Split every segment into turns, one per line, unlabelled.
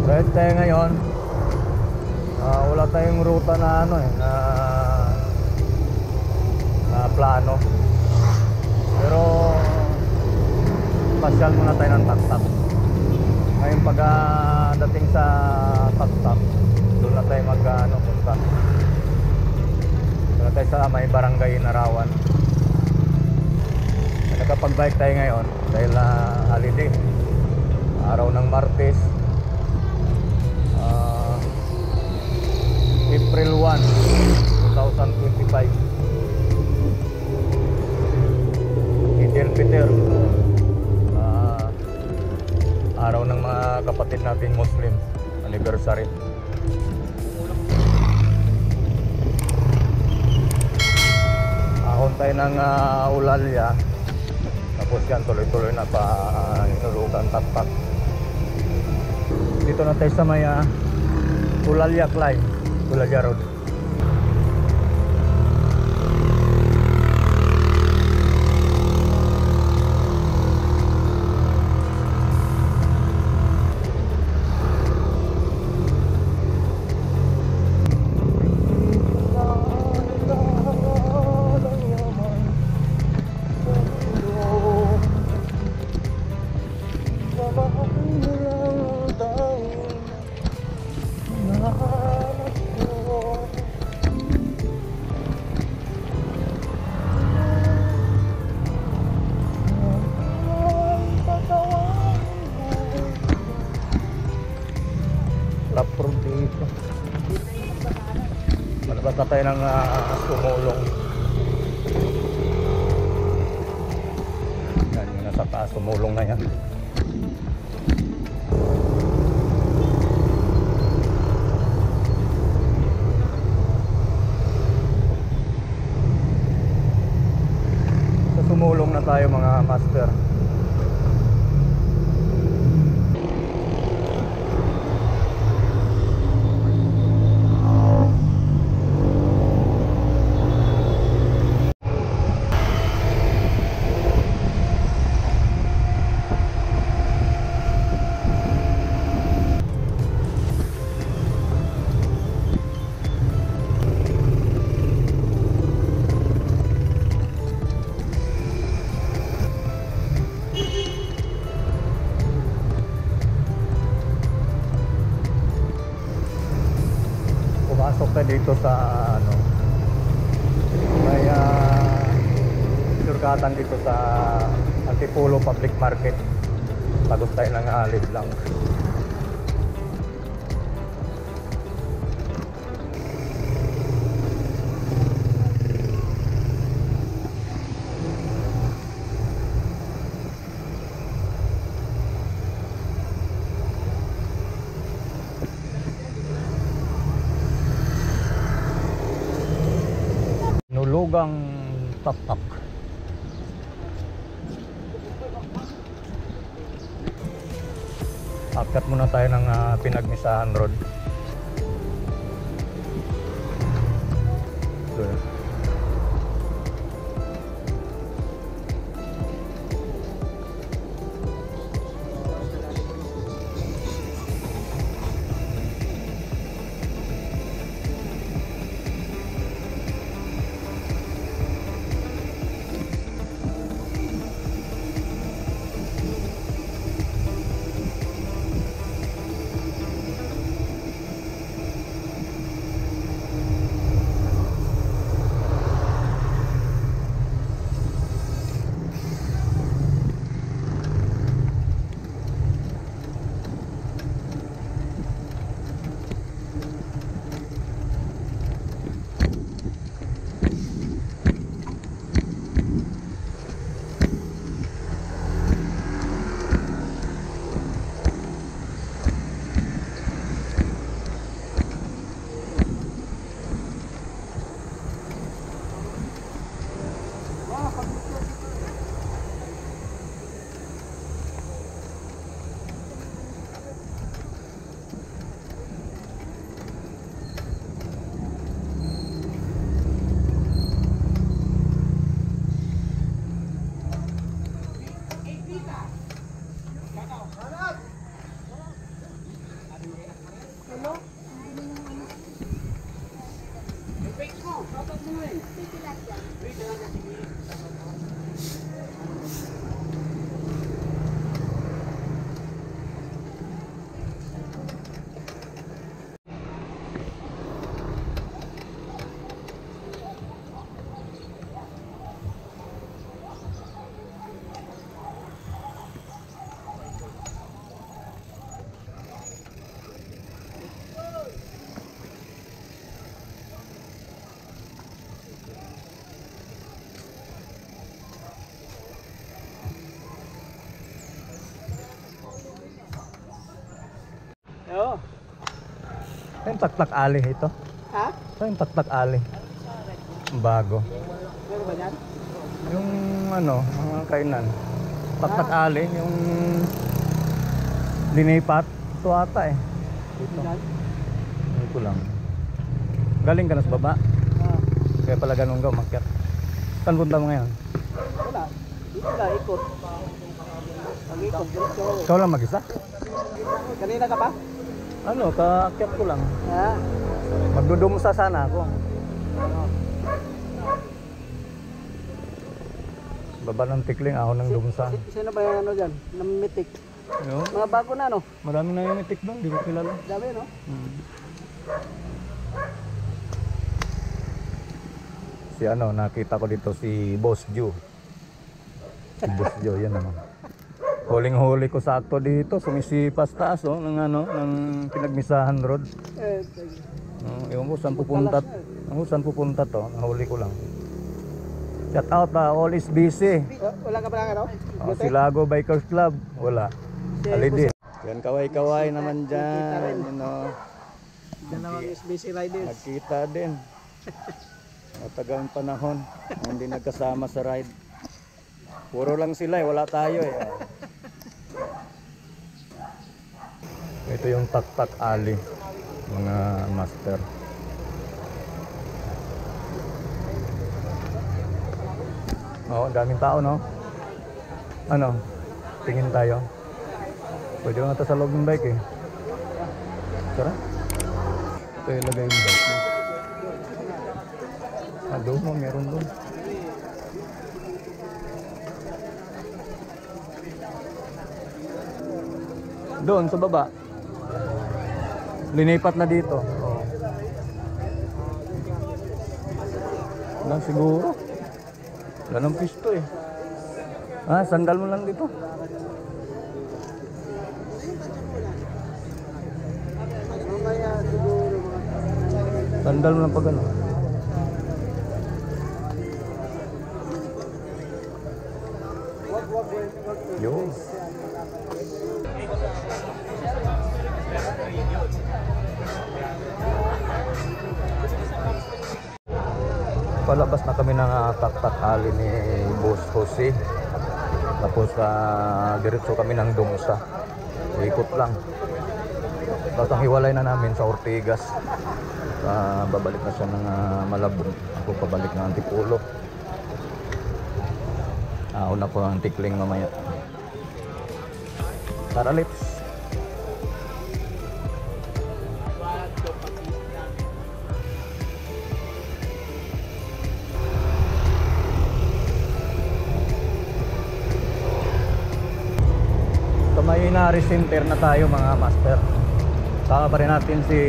Right tayo ngayon. Wala tayong ruta na na plano. Pero pasyal muna tayo ng Tak-Tak. Ngayon dating sa Tak-Tak, doon na tayo punta. Doon na tayo sa may barangay Narawan. Nakapag-bike tayo ngayon dahil holiday, araw ng Martes, April 1, 2025. Idil Fitr, araw ng mga kapatid nating Muslim, anniversary. Ahon tayo ng Ulalya. Tapos yan, tuloy-tuloy na pa inulugan Tak-Tak. Dito na tayo sa may Ulalya Climb, Ulalya Road. Lapro dito. Malabas na tayo ng Sumulong. Yan yung nasa taas, Sumulong na yan. Sa Sumulong na tayo mga master. Pumasok tayo dito sa may surkatan dito sa Antipolo Public Market. Pagod tayo ng alib lang. Nulugang Tak-Tak. Akyat muna tayo ng Pinagmisahan Road. Doon.
Oo.
Yung taktak ali ito.
Ha?
Ito yung taktak ali. Bago.
Meron ba yan?
Yung ano, mga kainan. Taktak ali, yung linipat. Ito ata eh. Dito.
Yan?
Ito lang. Galing ka na sa baba.
Ah.
Kaya pala ganun ka umakyat. Saan punta mo ngayon?
Wala. Dito na, ikot. Pag-ikot, diretso.
Ikaw lang mag-isa?
Kanina ka pa?
Ano, kaakyat ko lang.
Ha?
Magdudumusa sana ako. Baba ng tikling, ako ng dumsa.
Sino ba yung ano dyan? Namitik.
Yo,
Mga bago na, no?
marami na yung itik doon, di ko kilala.
Dami, no?
Si ano, nakita ko dito si Boss Joe. Si Boss Joe, yan naman. Huling-huli ko sakto dito, sumisipas taas oh, ng ano, ng Pinagmisahan Road. Ewan ko saan pupunta. Saan pupunta to, nahuli ko lang. Shout out, all is busy.
Wala ka ba lang, ano?
Oh, si Lago Bikers Club, wala. Alidin. Yan, kaway-kaway naman dyan. You know,
Dalawang SBC riders.
nagkita din. Matagang panahon, hindi nagkasama sa ride. Puro lang sila eh, wala tayo eh. Ito yung taktak ali, mga master. Oh, daming tao no? Ano? Tingin tayo. Pwede ko nata sa loob ng bike eh. Tara. Ito ilagay yung bike mo. Doon mo, meron doon. Doon sa baba. Linipat na dito. Oh. Wala siguro. Wala ng pisto eh. Sandal mo lang dito.
Mamaya siguro mga...
Sandal mo lang pag ano. Yun. Palabas na kami ng taktak ali ni Boss Jose. Tapos diretso kami ng Dumsa. Ikot lang. Tapos ang hiwalay na namin sa Ortigas. Babalik na siya ng Malabon. Ako pabalik ng Antipolo. Una ko ang tikling mamaya. Tara lips. Sa may Inari Center na tayo mga master. Saka pa rin natin si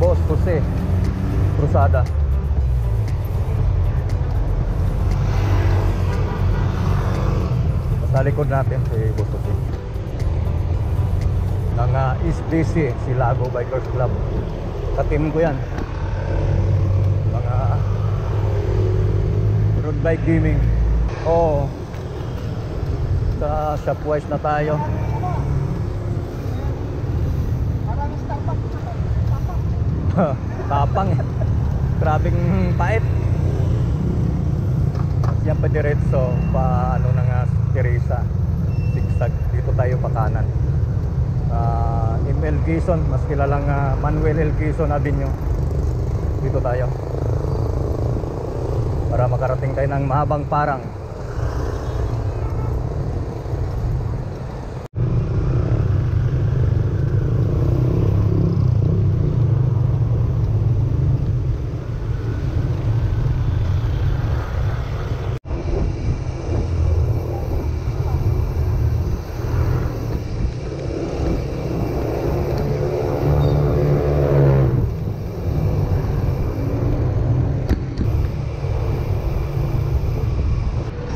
Boss Jose Cruzada. Sa likod natin si Boss Jose ng SDC, si Lago Bikers Club. Ka-team ko yan. Mga road bike gaming. Oo. Sa Shopwise na tayo. Tapang eh. Grabing pait. Yan pa diretso pa ano na nga Teresa. Zigzag. Dito tayo pa kanan. ML Quezon, mas kilalang Manuel L. Quezon Avenue. Dito tayo. Para makarating tayo ng mahabang parang.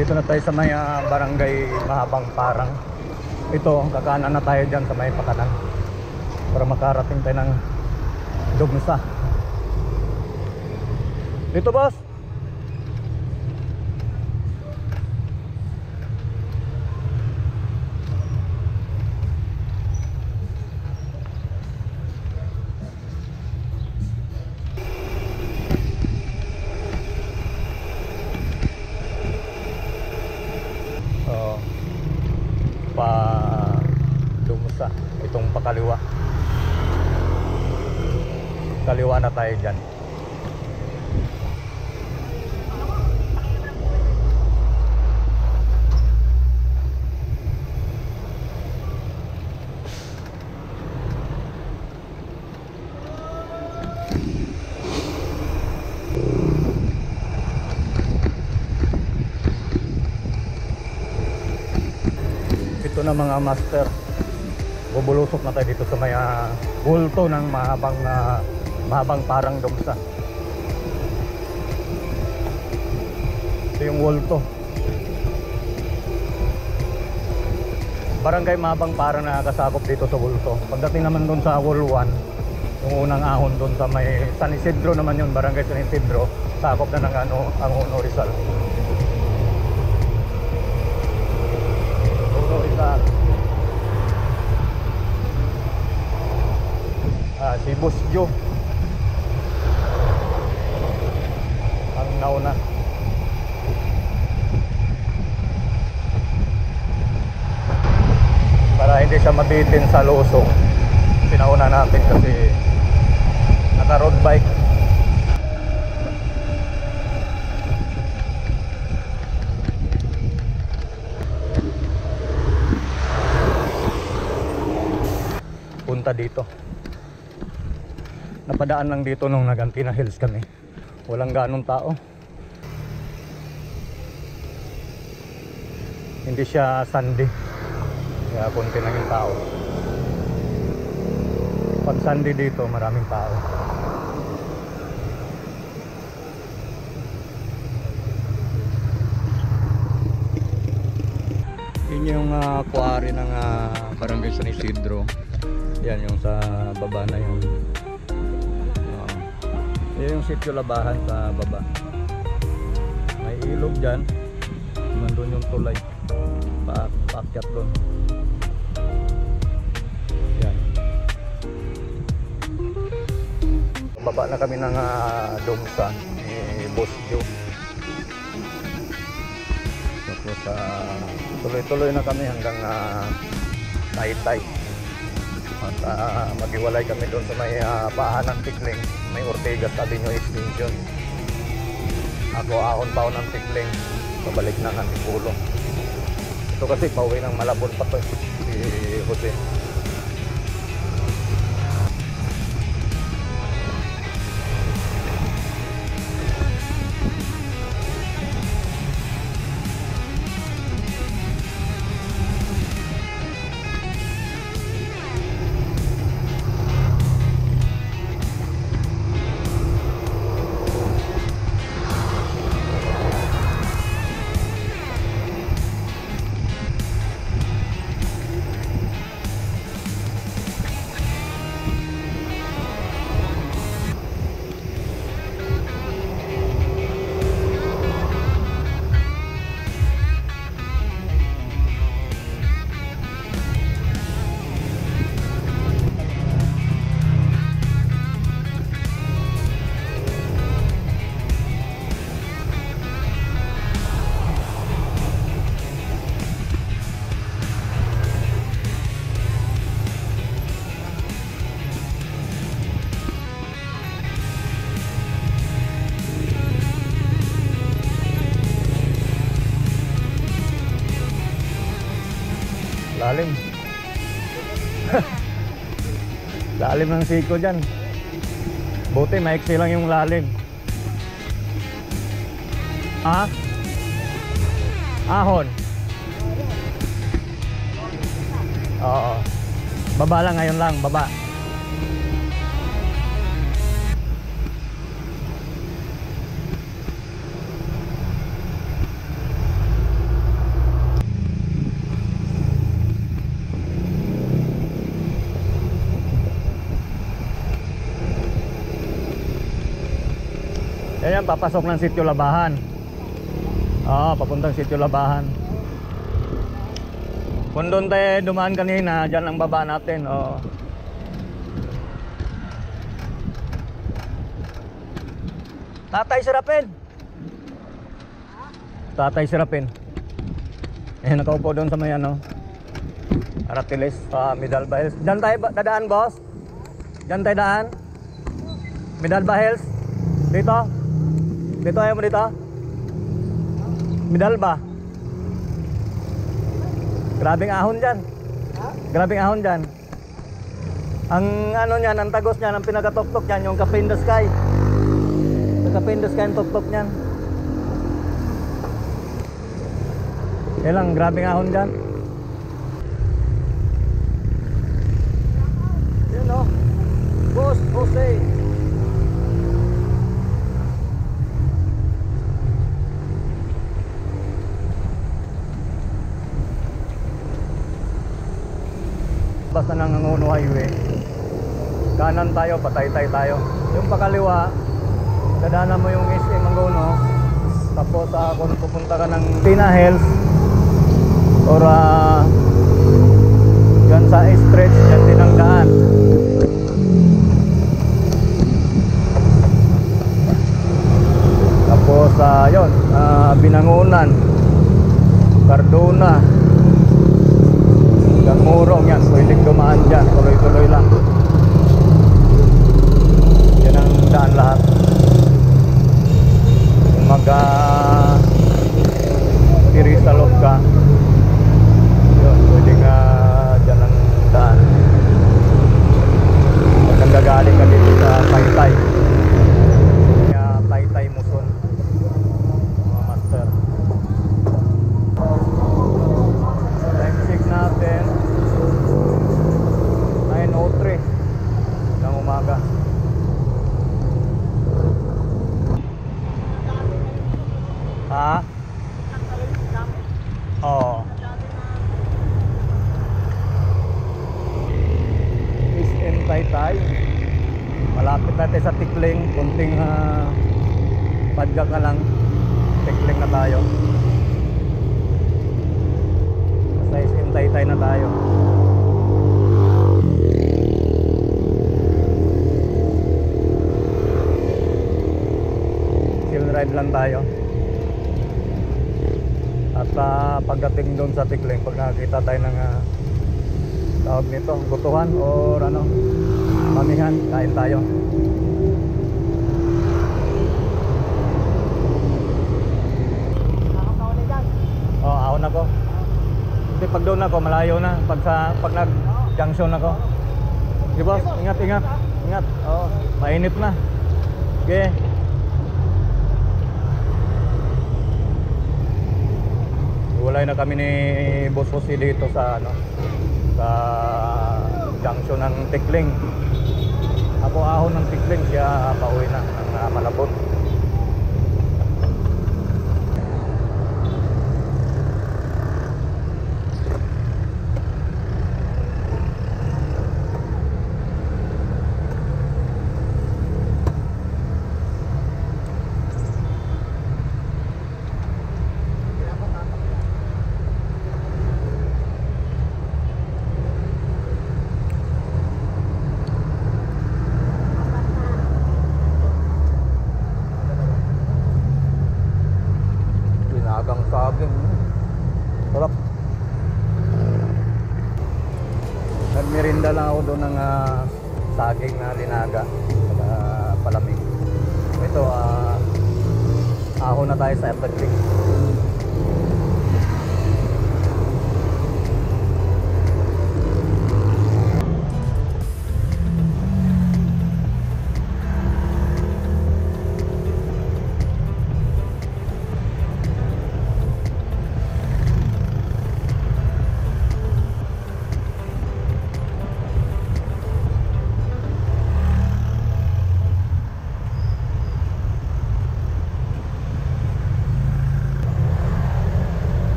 Dito na tayo sa may barangay Mahabang Parang. Ito, kakanan na tayo dyan sa may pakanan para makarating tayo ng Dumsa. Dito boss. kaliwa. Kaliwa na tayo dyan. Ito na mga master, bubulusok na tayo dito sa may bulto ng mahabang parang dumsa. Ito yung bulto. Barangay Mahabang Parang nakakasakop dito sa bulto. Pagdating naman doon sa Wall 1, yung unang ahon doon sa may San Isidro naman yun, Barangay San Isidro, sakop na ng ang Uno Rizal. Si Boss Joe ang nauna. Para hindi siya mabitin sa lusong, pinauna natin kasi naka road bike. Punta dito. Napadaan lang dito nung nag-Antina Hills kami. Walang ganong tao. Hindi siya Sunday. Kaya konti lang yung tao. Pag Sunday dito, maraming tao. Yun yung quarry ng Barangay San Isidro. Yan yung sa baba na yung yan yung sitio Labahan sa baba. May ilog dyan. Nandun yung tulay. Paakyat doon. Yan. Baba na kami ng Dumsa ni Boss Joe. Tapos tuloy-tuloy na kami hanggang Taytay. At maghiwalay kami doon sa may paahan ng Tikling, may Ortigas Avenue Extension. Ako ahon ng Tikling, pabalik na ng Antipolo. Ito kasi pauwi ng Malabon pa to, si Jose. Lalim. Lalim ng siko dyan. Buti maiksi lang yung lalim. Ha? Ahon. Oo. Baba lang ngayon lang, baba. Yan, papasok ng sitio Labahan. Oo, papuntang sitio Labahan. Kung doon tayo dumaan kanina, dyan ang baba natin. Oo. Tatay Serapin. Tatay Serapin. Eh, nakaupo doon sa may ano. Aratiles, Midalba Hills. Diyan tayo dadaan, boss? Diyan tayo daan? Midalba Hills? Dito? Dito, ayaw mo dito? Midalba? Grabing ahon dyan. Grabing ahon dyan. Ang ano niyan, ang tagos niyan, ang pinagatok-tok niyan, yung Cafe in the Sky. Yung Cafe in the Sky, ang tok-tok niyan. Ilang grabing ahon dyan.
Yan o. Boss Jose.
Basta ng Angono Highway, kanan tayo, patay-tay tayo. Yung pakaliwa, dadaanan mo yung SM Angono. Tapos kung pupunta ka ng Pina Hills or yan sa stretch, yan din ang daan. Tapos yun, Binangonan, Cardona, Murong, yan, pwedeng dumaan dyan, tuloy-tuloy lang. Yan ang daan lahat. Kung tiri sa loob ka, yun, pwedeng dyan ang daan. Pag nanggagaling ka dito sa Taytay, Taytay Muson, mga master. Time check natin 9:03 ng umaga. Ha? Oo. SM Taytay. Malapit natin sa Tikling. Kunting padyak na lang. Tikling na tayo. Sa SM Taytay na tayo. Chill ride lang tayo. At pagdating doon sa Tikling, pag nakakita tayo ng tawag nito, gutuhan or ano, mamihan, kain tayo. Oh, ahon ako. Kasi pag doon ako, malayo na. Pag nag-junction ako. Sige boss, ingat. Ingat. Oh, mainit na. Okay. Walay na kami ni Boss Jose dito sa sa junction ng Tikling. Ako ahon ng Tikling, siya pauwi na ng Malabon. Pinagang saging. Sarap. Nagmerinda lang ako doon ng saging na linaga at palamig. Ito, ahon na tayo sa Tikling.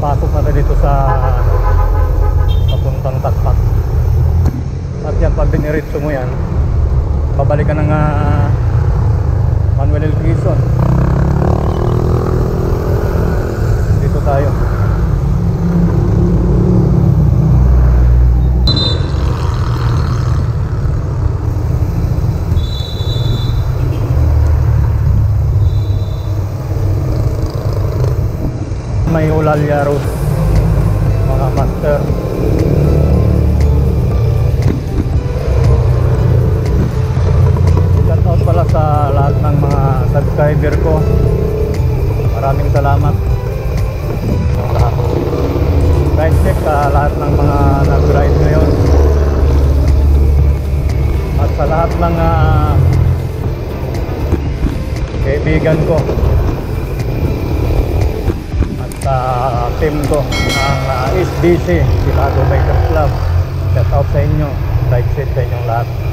Pasok na tayo dito sa papuntang Takpak. At yan, pag diniritso mo yan, babalik ka ng Manuel L. Quezon. tayo. May Ulalya Road, mga master. Shout out pala sa lahat ng mga subscriber ko. Maraming salamat. Ride check lahat ng mga nag-ride ngayon. At sa lahat ng kaibigan ko at sa team ko ng SBC, Silago Bikers Club. Shout out sa inyo. Ride check sa inyong lahat.